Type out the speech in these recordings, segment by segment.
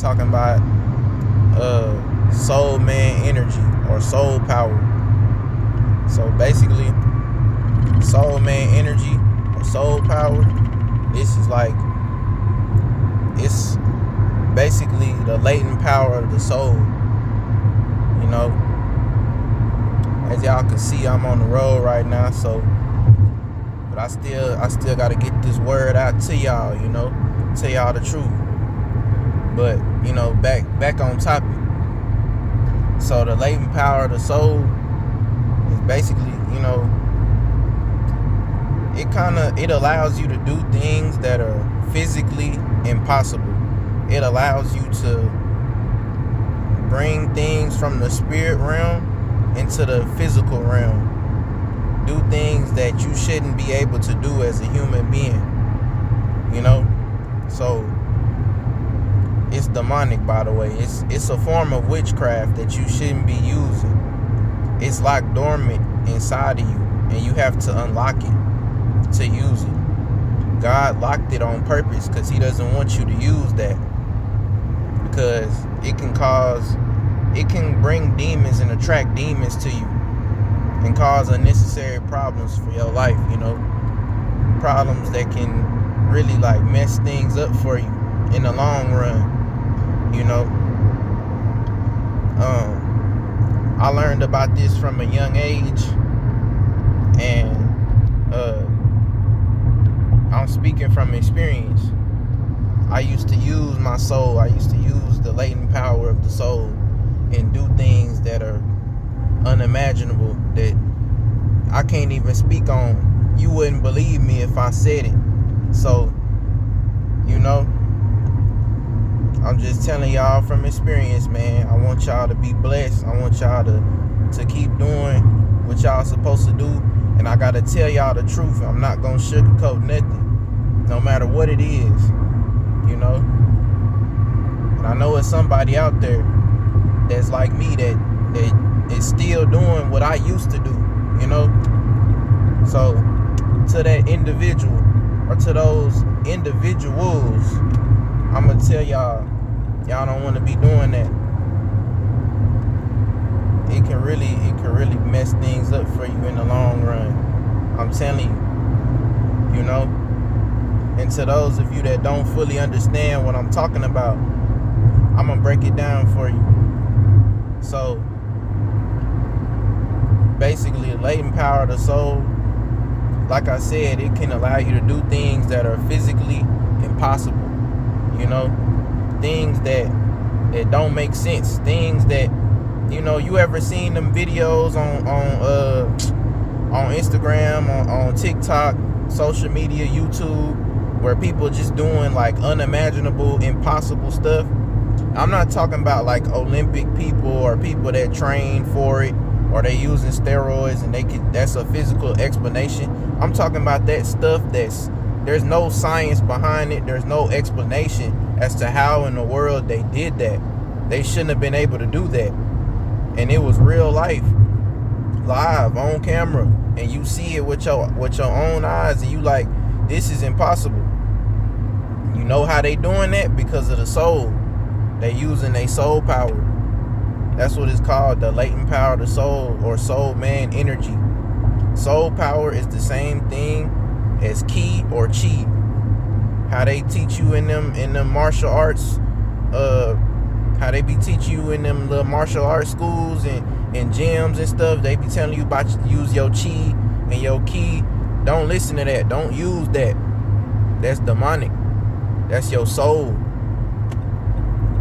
talking about soul man energy or soul power. So basically, soul man energy or soul power, this is like, it's basically the latent power of the soul. You know, as y'all can see, I'm on the road right now, so but I still gotta get this word out to y'all, you know, tell y'all the truth. But, you know, back on topic. So the latent power of the soul is basically, you know, it allows you to do things that are physically impossible. It allows you to bring things from the spirit realm into the physical realm. Do things that you shouldn't be able to do as a human being. You know? So it's demonic, by the way. It's a form of witchcraft that you shouldn't be using. It's like dormant inside of you, and you have to unlock it to use it. God locked it on purpose because he doesn't want you to use that, because it can bring demons and attract demons to you and cause unnecessary problems for your life, you know, problems that can really like mess things up for you in the long run, you know. I learned about this from a young age, and I'm speaking from experience. I used to use my soul. I used to use the latent power of the soul and do things that are unimaginable, that I can't even speak on. You wouldn't believe me if I said it. So, you know, I'm just telling y'all from experience, man. I want y'all to be blessed. I want y'all to keep doing what y'all supposed to do. And I gotta tell y'all the truth. I'm not gonna sugarcoat nothing, no matter what it is, you know. And I know it's somebody out there that's like me that is still doing what I used to do, you know. So to that individual, or to those individuals, I'm gonna tell y'all don't want to be doing that. It can really mess things up for you in the long run. I'm telling you, you know. And to those of you that don't fully understand what I'm talking about, I'm gonna break it down for you. So basically, the latent power of the soul, like I said, it can allow you to do things that are physically impossible. You know, things that don't make sense. Things that, you know, you ever seen them videos on Instagram, on TikTok, social media, YouTube, where people just doing like unimaginable, impossible stuff. I'm not talking about like Olympic people or people that train for it, or they using steroids and that's a physical explanation. I'm talking about that stuff there's no science behind it. There's no explanation as to how in the world they did that. They shouldn't have been able to do that. And it was real life, live on camera, and you see it with your own eyes, and you like, this is impossible. You know how they doing that? Because of the soul. They using their soul power. That's what it's called, the latent power of the soul, or soul man energy. Soul power is the same thing as ki or chi. How they teach you in them martial arts, how they be teaching you in them little martial arts schools and gyms and stuff. They be telling you about to use your chi and your ki. Don't listen to that. Don't use that. That's demonic. That's your soul.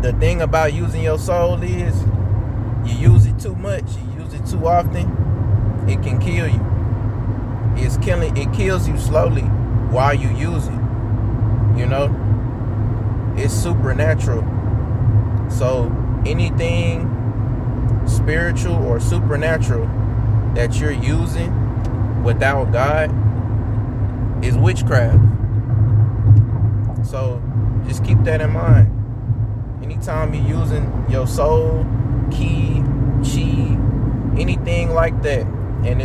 The thing about using your soul is, you use it too much, you use it too often, it can kill you. It kills you slowly while you use it. You know? It's supernatural. So anything spiritual or supernatural that you're using without God is witchcraft. So just keep that in mind. Anytime you're using your soul, ki, chi, anything like that, and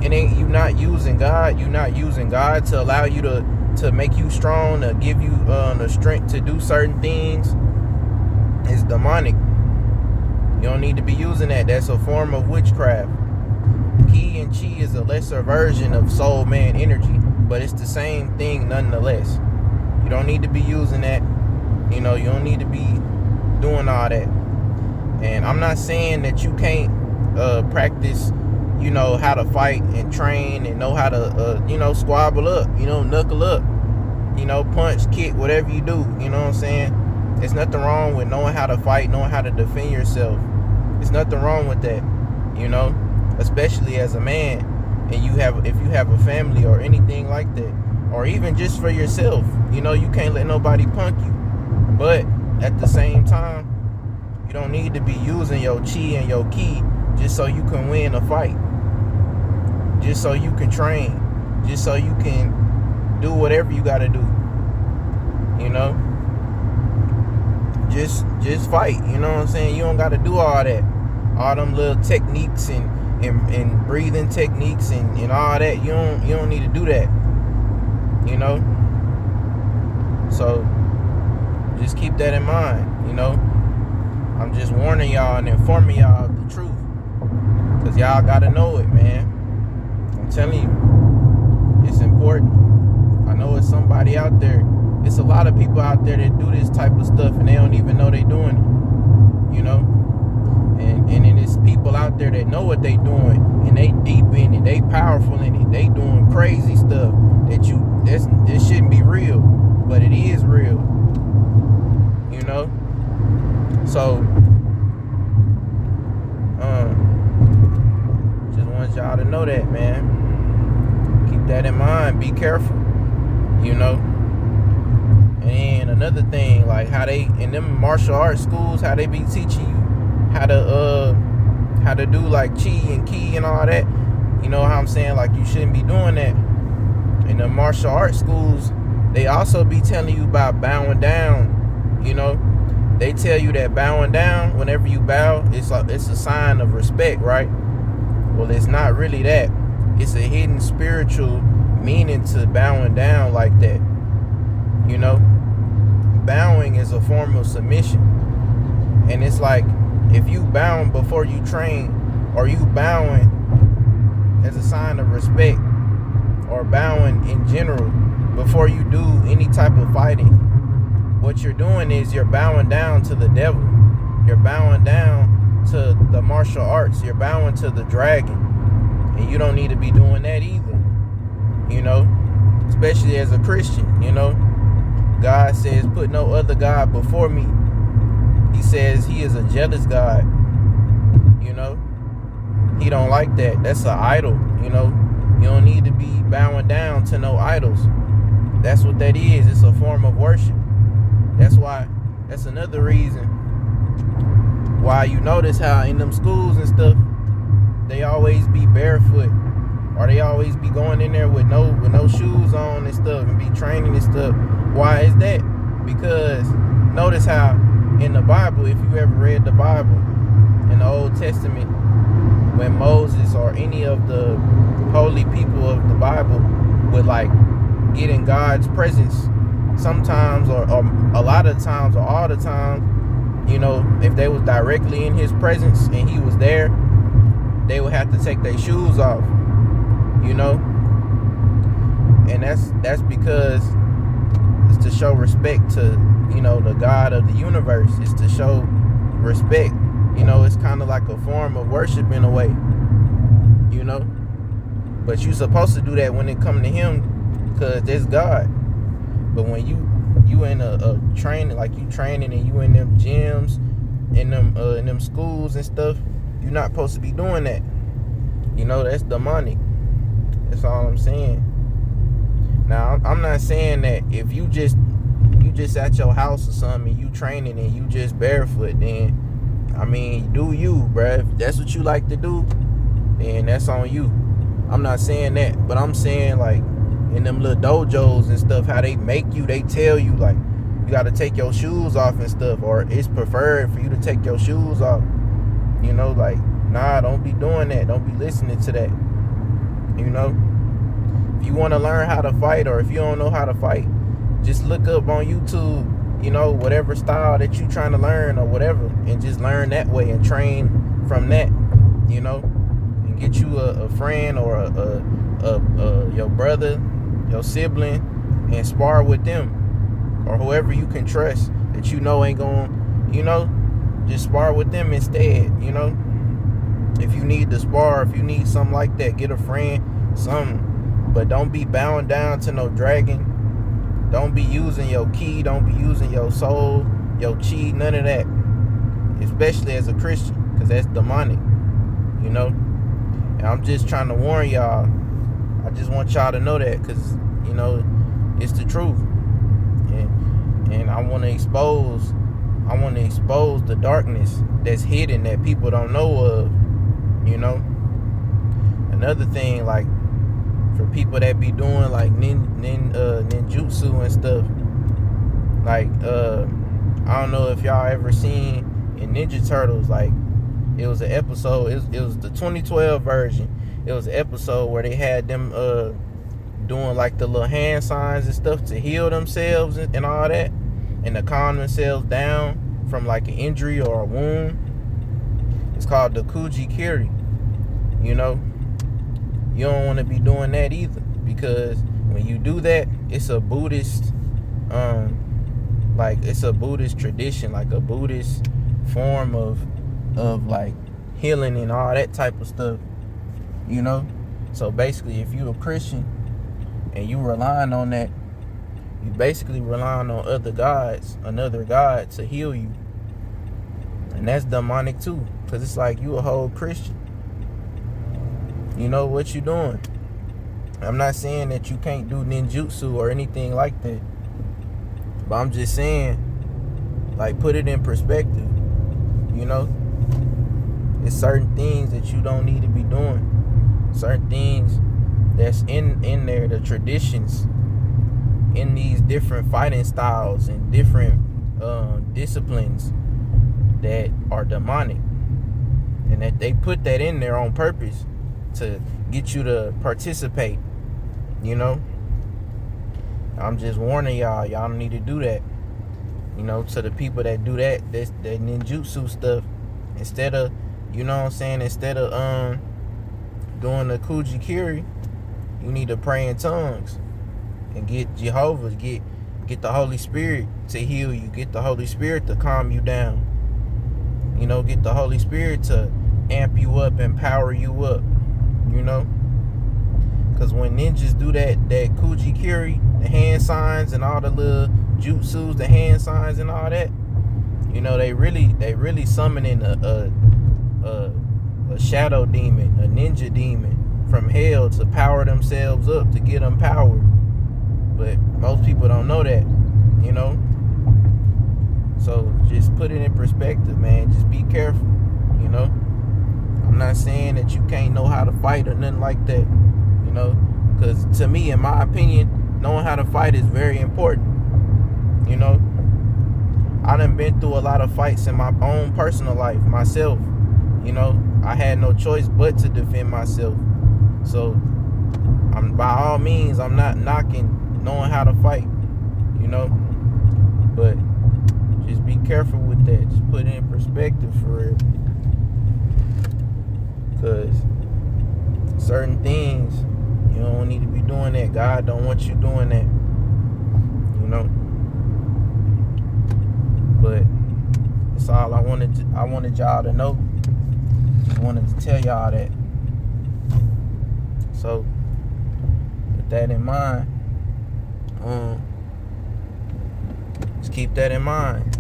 you're not using God, to allow you to make you strong, to give you the strength to do certain things, It's demonic. You don't need to be using that. That's a form of witchcraft. Ki and chi is a lesser version of soul man energy, but it's the same thing nonetheless. You don't need to be using that. You know, you don't need to be doing all that. And I'm not saying that you can't practice, you know, how to fight and train and know how to, you know, squabble up, you know, knuckle up, you know, punch, kick, whatever you do. You know what I'm saying? There's nothing wrong with knowing how to fight, knowing how to defend yourself. There's nothing wrong with that, you know, especially as a man, and if you have a family or anything like that, or even just for yourself. You know, you can't let nobody punk you. But at the same time, you don't need to be using your chi and your ki just so you can win a fight, just so you can train, just so you can do whatever you got to do. You know, just fight. You know what I'm saying? You don't got to do all that, all them little techniques and breathing techniques and all that. You don't need to do that. You know, so just keep that in mind. You know, I'm just warning y'all and informing y'all of the truth, cause y'all gotta know it, man. I'm telling you, it's important. I know it's somebody out there. It's a lot of people out there that do this type of stuff and they don't even know they doing it. You know, and then it's people out there that know what they doing and they deep in it, they powerful in it, they doing crazy stuff that this shouldn't be real, but it is real. You know, so just want y'all to know that, man. Keep that in mind. Be careful. You know. And another thing, like how they in them martial arts schools, how they be teaching you how to do like chi and ki and all that. You know how I'm saying? Like you shouldn't be doing that. In the martial arts schools, they also be telling you about bowing down. You know, they tell you that bowing down, whenever you bow, it's a sign of respect, right? Well, it's not really that. It's a hidden spiritual meaning to bowing down like that. You know, bowing is a form of submission. And it's like, if you bowing before you train, or you bowing as a sign of respect, or bowing in general before you do any type of fighting, what you're doing is you're bowing down to the devil. You're bowing down to the martial arts. You're bowing to the dragon. And you don't need to be doing that either. You know, especially as a Christian. You know, God says, put no other God before me. He says he is a jealous God. You know, he don't like that. That's an idol. You know, you don't need to be bowing down to no idols. That's what that is. It's a form of worship. That's another reason why you notice how in them schools and stuff, they always be barefoot, or they always be going in there with no shoes on and stuff, and be training and stuff. Why is that? Because notice how in the Bible, if you ever read the Bible in the Old Testament, when Moses or any of the holy people of the Bible would like get in God's presence, sometimes or a lot of times or all the time, you know, if they was directly in his presence and he was there, they would have to take their shoes off, you know. And that's because it's to show respect to, you know, the God of the universe. It's to show respect. You know, it's kind of like a form of worship in a way, you know. But you're supposed to do that when it come to him, because there's God. But when you in a training, like you training and you in them gyms, in them schools and stuff, you're not supposed to be doing that. You know, that's demonic. That's all I'm saying. Now, I'm not saying that if you just at your house or something and you training and you just barefoot, then, I mean, do you, bruh. If that's what you like to do, then that's on you. I'm not saying that, but I'm saying, like, in them little dojos and stuff, how they make you, they tell you, like, you got to take your shoes off and stuff, or it's preferred for you to take your shoes off. You know, like, nah, don't be doing that. Don't be listening to that. You know, if you want to learn how to fight, or if you don't know how to fight, just look up on YouTube whatever style that you trying to learn or whatever, and just learn that way and train from that, and get you a friend or your brother, your sibling, and spar with them, or whoever you can trust that ain't going, just spar with them instead. If you need to spar, if you need something like that, get a friend, something, but don't be bound down to no dragon. Don't be using your key, don't be using your soul, your chi, none of that, especially as a Christian, because that's demonic. And I'm just trying to warn y'all. I just want y'all to know that, because it's the truth, and I want to expose the darkness that's hidden that people don't know of. Another thing, like, for people that be doing like ninjutsu and stuff, like I don't know if y'all ever seen in Ninja Turtles, like, it was an episode, it was the 2012 version. It was an episode where they had them doing like the little hand signs and stuff to heal themselves and all that, and to calm themselves down from like an injury or a wound. It's called the Kuji-Kiri. You don't want to be doing that either, because when you do that, it's a Buddhist it's a Buddhist tradition, like a Buddhist form of like healing and all that type of stuff. So basically, if you're a Christian and you relying on that, you basically relying on another god to heal you, and that's demonic too, because it's like you a whole Christian. What you doing? I'm not saying that you can't do ninjutsu or anything like that, but I'm just saying, like, put it in perspective. It's certain things that you don't need to be doing. Certain things that's in there, the traditions in these different fighting styles and different disciplines that are demonic, and that they put that in there on purpose to get you to participate. I'm just warning y'all don't need to do that. To the people that do that ninjutsu stuff, instead of instead of doing the Kuji-Kiri, you need to pray in tongues and get Jehovah, get the Holy Spirit to heal you, get the Holy Spirit to calm you down, get the Holy Spirit to amp you up and power you up. Because when ninjas do that Kuji-Kiri, the hand signs and all the little jutsus, the hand signs and all that, they really summoning a shadow demon, a ninja demon from hell to power themselves up, to get them power. But most people don't know that. So just put it in perspective, man. Just be careful. I'm not saying that you can't know how to fight or nothing like that, because to me, in my opinion, knowing how to fight is very important. I done been through a lot of fights in my own personal life myself. I had no choice but to defend myself. So by all means, I'm not knocking knowing how to fight, but just be careful with that. Just put it in perspective for real. Because certain things, you don't need to be doing that. God don't want you doing that. But that's all I wanted y'all to know. Just wanted to tell y'all that. So with that in mind, just keep that in mind.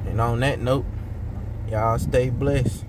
And on that note, y'all stay blessed.